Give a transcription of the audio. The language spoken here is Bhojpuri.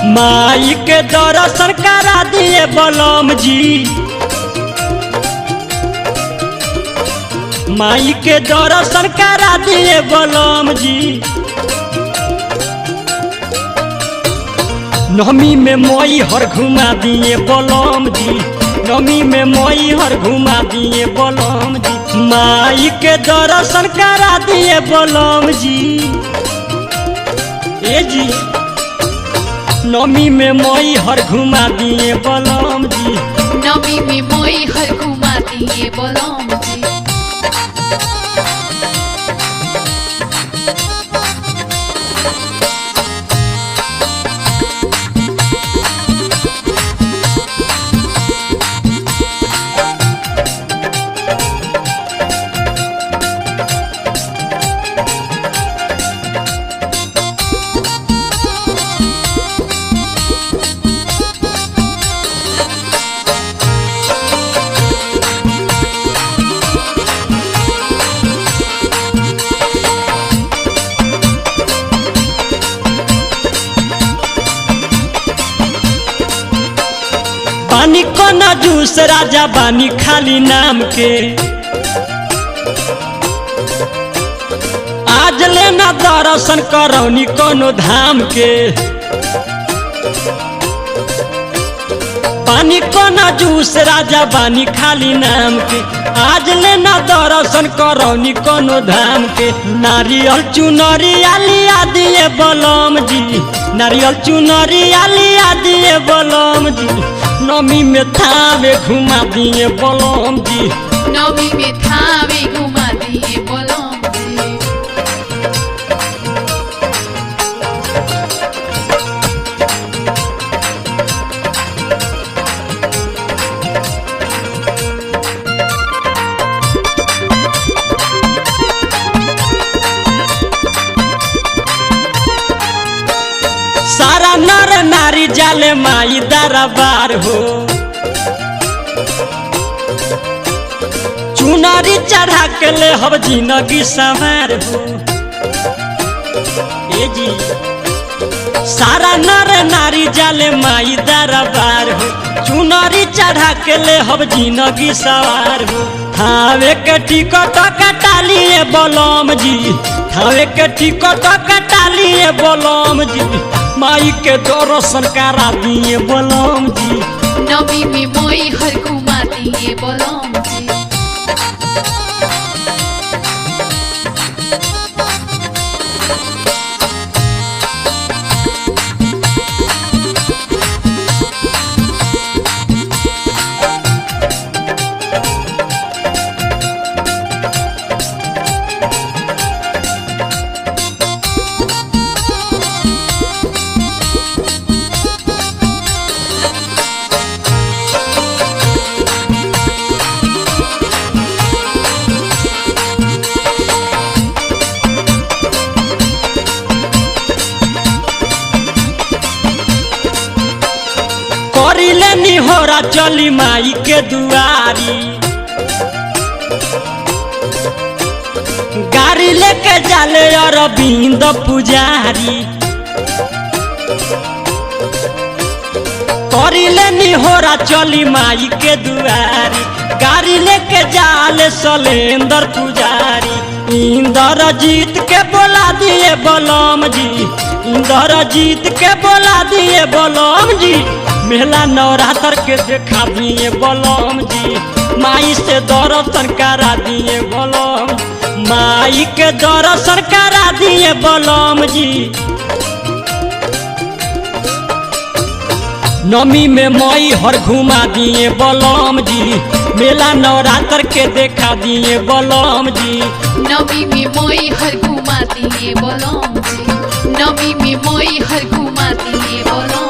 माई के दर्शन करा दिए बलम जी, माई के दर्शन करा दिए बलम जी। नवमी में मई हर घुमा दिए बलम जी, नवमी में मई हर घुमा दिए बलम जी। माई के दर्शन करा दिए बलम जी। ए जी नवमी में मई हर घुमा दिए बलम जी, नवमी में मई हर घुमा दिए बलम जी। बानी कोना जूस राजा बानी खाली नाम के, आज लेना दर्शन करौनी कोनो धाम के। बानी कोना जूस राजा बानी खाली नाम के, आज लेना दर्शन करौनी कोनो धाम के। नारियल चुनरी लिया दिए बलम जी, नारियल चुनरी लिया दिए बलम जी। नवमी में थावे घुमा दिए बलम जी, नवमी में थावे घुमा दिए बलम जी। सारा नर नारी जाले माई दरबार हो, चुनरी चढ़ा के ले हब जिंदगी सवार हो। ए जी सारा नर नारी जाले माई दरबार हो, चुनरी चढ़ा के ले हब जिंदगी सवार हो। थावे के टिकट कटा लिए बलम जी, थावे के टिकट कटा लिए बलम जी। माई के दर्शन करा दिए बलम जी, नवमी में मई हर घुमा दिए बलम जी। करिले निहोरा चली माई के दुआरी, गाड़ी लेके जाले अरविंद पुजारी। करिले निहोरा चली माई के दुआरी, गाड़ी लेके जाले सलेंदर पुजारी। इंद्रजीत के बोला दिए बलम जी, इंद्रजीत के बोला दिए बलम जी। मेला नवरात्र के देखा दिए बलम जी, माई से दर्शन करा दिए बलम, माई के दर्शन करा दिए बलम जी। नवमी में मई हर घुमा दिए बलम जी, मेला नवरात्र के देखा दिए बलम जी। नवमी में मई हर घुमा दिए बलम जी, नवमी में मई हर घुमा दिए बलम।